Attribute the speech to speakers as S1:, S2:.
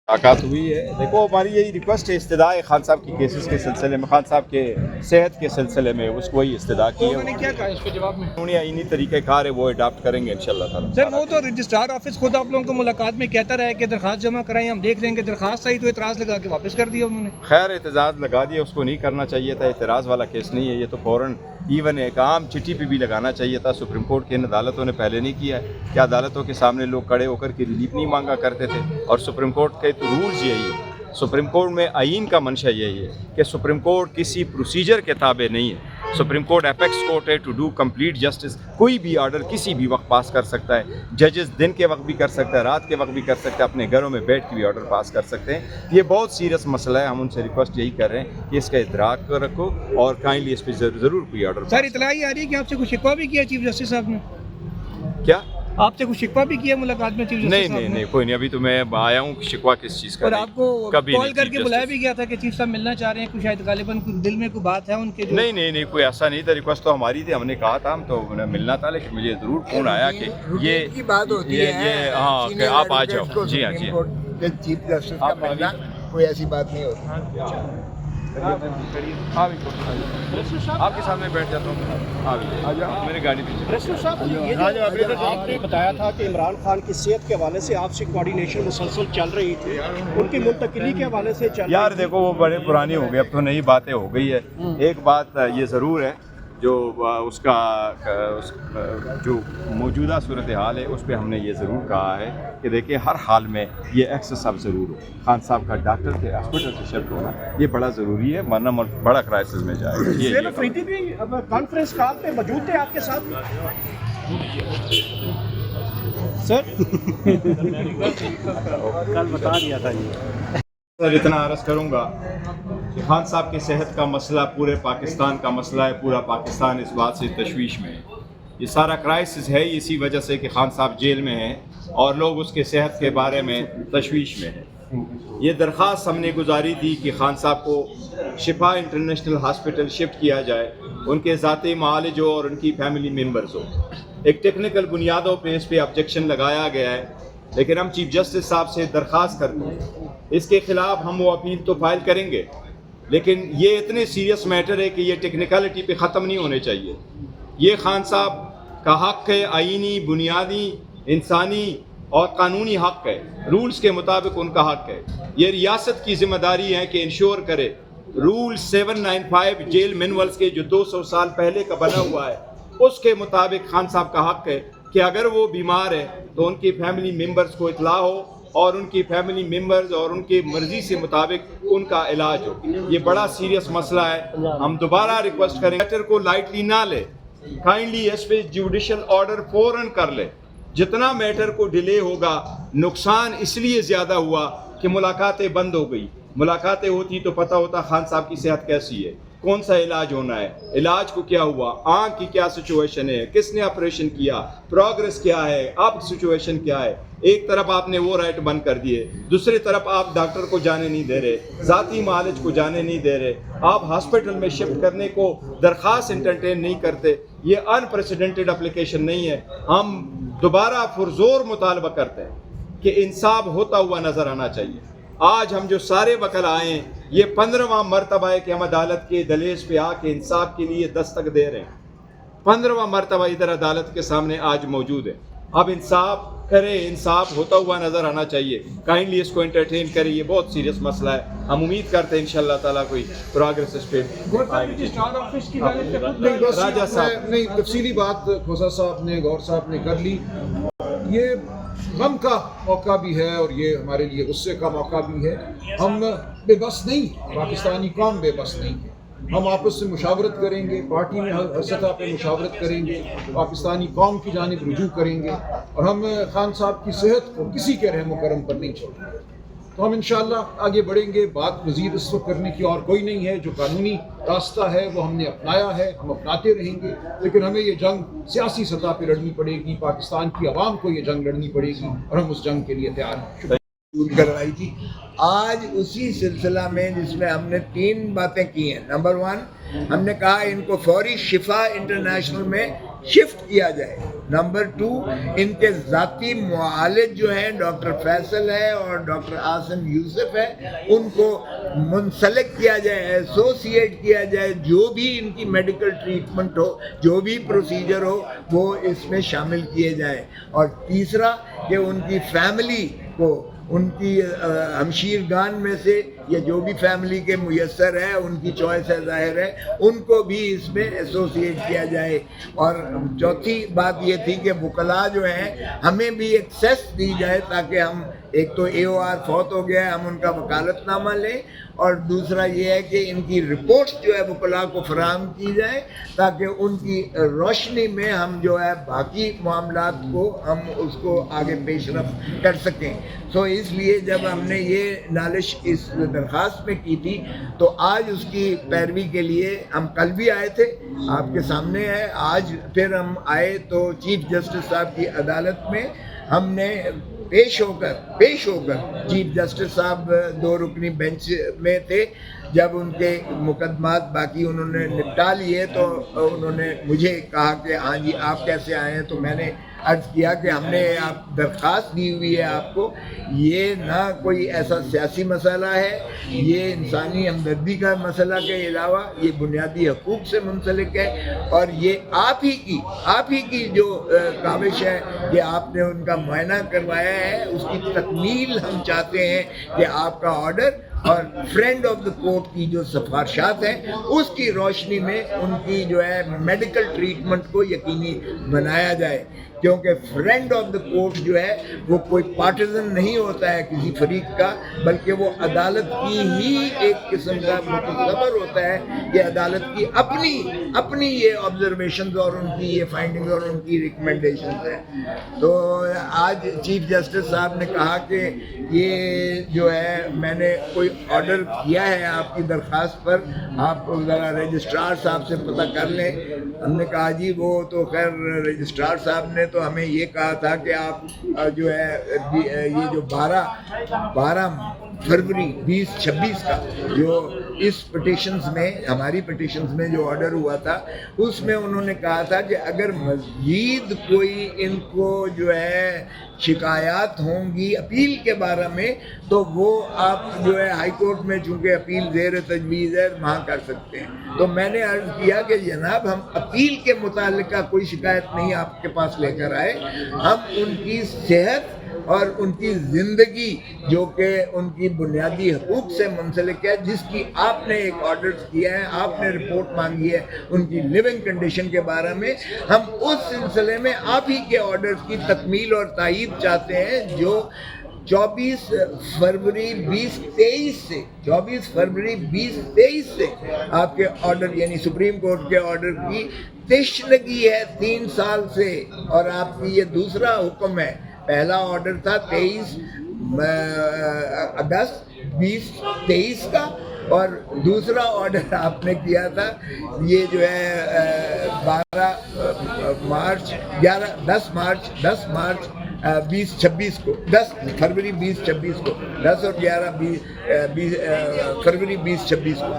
S1: मुलाकात हुई है। देखो हमारी यही रिक्वेस्ट है इस्तदाए खान साहब की केसेस के सिलसिले में, खान साहब के सेहत के सिलसिले में उसको वही इस्तदा की है।
S2: उन्होंने क्या कहा इसके जवाब में?
S1: उन्होंने इन्हीं तरीके कार है वो अडाप्ट करेंगे इंशाल्लाह ताला।
S2: सर वो तो रजिस्ट्रार ऑफिस खुद आप लोगों को मुलाकात में कहता रहा है कि दरखास्त जमा कराएं, हम देख लेंगे। दरखास्त आई तो इतराज़ लगा के वापस कर दिया उन्होंने।
S1: खैर एतजाज़ लगा दिया, उसको नहीं करना चाहिए था, एतराज़ वाला केस नहीं है ये तो। फ़ौरन इवन एक आम चिट्ठी पे भी लगाना चाहिए था। सुप्रीम कोर्ट की इन अदालतों ने पहले नहीं किया है कि अदालतों के सामने लोग खड़े होकर के रिलीफ नहीं मांगा करते थे। और सुप्रीम कोर्ट के तो रूल्स यही है, सुप्रीम कोर्ट में आइन का मंशा यही है कि सुप्रीम कोर्ट किसी प्रोसीजर के ताबे नहीं है। सुप्रीम कोर्ट एपेक्स कोर्ट है टू डू कंप्लीट जस्टिस। कोई भी ऑर्डर किसी भी वक्त पास कर सकता है। जजेस दिन के वक्त भी कर सकता है, रात के वक्त भी कर सकता है, अपने घरों में बैठ के भी ऑर्डर पास कर सकते हैं। ये बहुत सीरियस मसला है, हम उनसे रिक्वेस्ट यही कर रहे हैं कि इसका इदराक रखो और काइंडली इस पर ज़रूर कोई ऑर्डर।
S2: सर इतला ही आ रही है कि आपसे कुछ शिकवा भी किया चीफ जस्टिस साहब ने?
S1: क्या
S2: आपसे कुछ शिकवा भी किया मुलाकात में चीफ जस्टिस
S1: नहीं
S2: साहब
S1: नहीं
S2: ने?
S1: नहीं, कोई नहीं। अभी तो मैं आया हूँ, शिकवा किस चीज़ का
S2: और
S1: नहीं,
S2: आपको
S1: कभी
S2: कॉल
S1: नहीं।
S2: करके
S1: चीफ
S2: बुलाया
S1: जस्टिस
S2: भी गया था कि चीफ साहब मिलना चाह रहे हैं, कुछ शायद गालिबन कुछ दिल में कोई बात है उनके जो।
S1: नहीं नहीं नहीं, कोई ऐसा नहीं था। रिक्वेस्ट तो हमारी थी, हमने कहा था हम तो मिलना था, लेकिन मुझे ज़रूर फ़ोन आया कि ये
S3: की बात होती
S1: ये
S3: है
S1: हाँ कि आप आ जाओ। जी हाँ जी हाँ।
S3: चीफ जस्टिस का मिलना कोई ऐसी बात नहीं होती।
S1: आपके सामने बैठ जाता हूँ, मेरी गाड़ी पीछे।
S4: आपने बताया था कि इमरान खान की सेहत के हवाले से आपसे कोऑर्डिनेशन मुसलसल चल रही थी, उनकी मुंतकिली के हवाले से चल
S1: यार देखो वो बड़े पुरानी हो गई, अब तो नई बातें हो गई है। एक बात ये ज़रूर है जो उसका जो मौजूदा सूरत हाल है उस पर हमने ये ज़रूर कहा है कि देखिए हर हाल में ये एक्सेस अब ज़रूर हो। खान साहब का डॉक्टर के हॉस्पिटल से शिफ्ट होना ये बड़ा ज़रूरी है, वरना बड़ा क्राइसिस में जाएगा। ये
S4: अफरीदी भी कॉन्फ्रेंस कॉल पे मौजूद थे आपके साथ सर? कल बता दिया था ये।
S1: सर इतना अर्ज़ करूँगा कि खान साहब की सेहत का मसला पूरे पाकिस्तान का मसला है। पूरा पाकिस्तान इस बात से तशवीश में है। ये सारा क्राइसिस है इसी वजह से कि खान साहब जेल में हैं और लोग उसके सेहत के बारे में तशवीश में हैं। ये दरख्वास्त हमने गुजारी थी कि खान साहब को शिफा इंटरनेशनल हॉस्पिटल शिफ्ट किया जाए, उनके ज़ाती मालिज हो और उनकी फैमिली मेम्बर्स हो। एक टेक्निकल बुनियादों पर इस पर ऑब्जेक्शन लगाया गया है, लेकिन हम चीफ जस्टिस साहब से दरख्वास्त करते हैं इसके ख़िलाफ़ हम वो अपील तो फाइल करेंगे, लेकिन ये इतने सीरियस मैटर है कि ये टेक्निकलिटी पे ख़त्म नहीं होने चाहिए। ये खान साहब का हक़ है, आईनी बुनियादी इंसानी और कानूनी हक़ है, रूल्स के मुताबिक उनका हक़ है। ये रियासत की ज़िम्मेदारी है कि इंश्योर करे रूल 795 जेल मैनुअल्स के जो 200 साल पहले का बना हुआ है उसके मुताबिक खान साहब का हक़ है कि अगर वो बीमार है तो उनकी फैमिली मेम्बर्स को इतला हो और उनकी फैमिली मेम्बर्स और उनकी मर्ज़ी से मुताबिक उनका इलाज हो। ये बड़ा सीरियस मसला है। हम दोबारा रिक्वेस्ट करें मैटर को लाइटली ना ले, काइंडली इस पे जुडिशल ऑर्डर फ़ौरन कर ले। जितना मैटर को डिले होगा नुकसान इसलिए ज़्यादा हुआ कि मुलाकातें बंद हो गई। मुलाकातें होती तो पता होता खान साहब की सेहत कैसी है, कौन सा इलाज होना है, इलाज को क्या हुआ, आँख की क्या सिचुएशन है, किसने ऑपरेशन किया, प्रोग्रेस क्या है, अब सिचुएशन क्या है। एक तरफ आपने वो राइट बंद कर दिए, दूसरी तरफ आप डॉक्टर को जाने नहीं दे रहे, ज़ाती मालिज को जाने नहीं दे रहे, आप हॉस्पिटल में शिफ्ट करने को दरख्वास्त इंटरटेन नहीं करते। ये अनप्रेसिडेंटेड एप्लीकेशन नहीं है। हम दोबारा पुरजोर मुतालबा करते हैं कि इंसाफ होता हुआ नज़र आना चाहिए। आज हम जो सारे वकल आए हैं ये 15वां मरतबा है कि हम अदालत के दहलीज पे आके इंसाफ के लिए दस्तक दे रहे हैं। 15वां मरतबा इधर अदालत के सामने आज मौजूद है। अब इंसाफ करे, इंसाफ होता हुआ नज़र आना चाहिए। काइंडली इसको एंटरटेन करें, ये बहुत सीरियस मसला है। हम उम्मीद करते हैं इंशाअल्लाह ताला कोई प्रोग्रेस इस पे
S5: राजा साहब नहीं तफसीली बात खोसा साहब ने गौर साहब ने कर ली। ये गम का मौका भी है और ये हमारे लिए गुस्से का मौका भी है। हम बेबस नहीं, पाकिस्तानी कौम बेबस नहीं है। हम आपस में मुशावरत करेंगे, पार्टी में हर सतह पे मुशावरत करेंगे, पाकिस्तानी कौम की जानिब रुजू करेंगे और हम खान साहब की सेहत को किसी के रहम करम पर नहीं छोड़ेंगे। तो हम इंशाअल्लाह आगे बढ़ेंगे। बात मज़ीद इस वक्त करने की और कोई नहीं है। जो कानूनी रास्ता है वो हमने अपनाया है, हम अपनाते रहेंगे, लेकिन हमें ये जंग सियासी सतह पर लड़नी पड़ेगी। पाकिस्तान की आवाम को ये जंग लड़नी पड़ेगी और हम उस जंग के लिए तैयार हैं।
S3: करवाई थी आज उसी सिलसिला में जिसमें हमने 3 बातें की हैं। नंबर 1 हमने कहा इनको फौरी शिफा इंटरनेशनल में شفٹ کیا جائے. نمبر 2 ان کے ذاتی معالج جو ہیں ڈاکٹر فیصل ہے اور ڈاکٹر عاصم یوسف ہے, ان کو منسلک کیا جائے, ایسوسیٹ کیا جائے, جو بھی ان کی میڈیکل ٹریٹمنٹ ہو, جو بھی پروسیجر ہو وہ اس میں شامل کیے جائیں. اور تیسرا کہ ان کی فیملی کو, ان کی ہمشیرگان میں سے یا جو بھی فیملی کے میسر ہے, ان کی چوائس ہے ظاہر ہے, ان کو بھی اس میں ایسوسیٹ کیا جائے. اور چوتھی بات یہ تھی کہ وکلاء جو ہیں ہمیں بھی ایکسیس دی جائے تاکہ ہم, ایک تو AOR فوت ہو گیا ہے, ہم ان کا وکالت نامہ لیں, اور دوسرا یہ ہے کہ ان کی رپورٹس جو ہے وکلاء کو فراہم کی جائیں تاکہ ان کی روشنی میں ہم جو ہے باقی معاملات کو ہم اس کو آگے پیش رفت کر سکیں. سو اس لیے جب ہم نے یہ نالش اس درخواست میں کی تھی تو آج اس کی پیروی کے لیے ہم کل بھی آئے تھے, آپ کے سامنے ہے. آج پھر ہم آئے تو چیف جسٹس صاحب کی عدالت میں ہم نے پیش ہو کر چیف جسٹس صاحب 2 رکنی بینچ میں تھے. جب ان کے مقدمات باقی انہوں نے نپٹا لیے تو انہوں نے مجھے کہا کہ ہاں جی آپ کیسے آئے ہیں, تو میں نے عرض کیا کہ ہم نے آپ درخواست دی ہوئی ہے آپ کو, یہ نہ کوئی ایسا سیاسی مسئلہ ہے, یہ انسانی ہمدردی کا مسئلہ کے علاوہ یہ بنیادی حقوق سے منسلک ہے, اور یہ آپ ہی کی جو کاوش ہے کہ آپ نے ان کا معائنہ کروایا ہے, اس کی تکمیل ہم چاہتے ہیں کہ آپ کا آرڈر اور فرینڈ آف دا کورٹ کی جو سفارشات ہیں اس کی روشنی میں ان کی جو ہے میڈیکل ٹریٹمنٹ کو یقینی بنایا جائے. کیونکہ فرینڈ آف دا کورٹ جو ہے وہ کوئی پارٹیزن نہیں ہوتا ہے کسی فریق کا, بلکہ وہ عدالت کی ہی ایک قسم کا متصور ہوتا ہے کہ عدالت کی اپنی یہ آبزرویشنز اور ان کی یہ فائنڈنگز اور ان کی ریکمنڈیشنز ہیں. تو آج چیف جسٹس صاحب نے کہا کہ یہ جو ہے میں نے کوئی آرڈر کیا ہے آپ کی درخواست پر, آپ ذرا رجسٹرار صاحب سے پتہ کر لیں. ہم نے کہا جی وہ تو خیر رجسٹرار صاحب نے تو ہمیں یہ کہا تھا کہ آپ جو ہے یہ جو 12 فروری 2026 کا جو اس پٹیشنز میں, ہماری پٹیشنز میں جو آرڈر ہوا تھا, اس میں انہوں نے کہا تھا کہ اگر مزید کوئی ان کو جو ہے شکایات ہوں گی اپیل کے بارے میں تو وہ آپ جو ہے ہائی کورٹ میں چونکہ اپیل زیر تجویز ہے وہاں کر سکتے ہیں. تو میں نے عرض کیا کہ جناب ہم اپیل کے متعلقہ کوئی شکایت نہیں آپ کے پاس لے کر آئے, ہم ان کی صحت اور ان کی زندگی جو کہ ان کی بنیادی حقوق سے منسلک ہے, جس کی آپ نے ایک آرڈر کیا ہے, آپ نے رپورٹ مانگی ہے ان کی لیونگ کنڈیشن کے بارے میں, ہم اس سلسلے میں آپ ہی کے آرڈر کی تکمیل اور تائید چاہتے ہیں جو 24 فروری 2023 سے آپ کے آرڈر یعنی سپریم کورٹ کے آرڈر کی تشنگی ہے 3 سال سے, اور آپ کی یہ دوسرا حکم ہے. پہلا آرڈر تھا 23 اگست 2023 کا, اور دوسرا آرڈر آپ نے کیا تھا یہ جو ہے 10 مارچ 2026 کو, 10 فروری 2026 کو, 10 اور 11 فروری 2026 کو.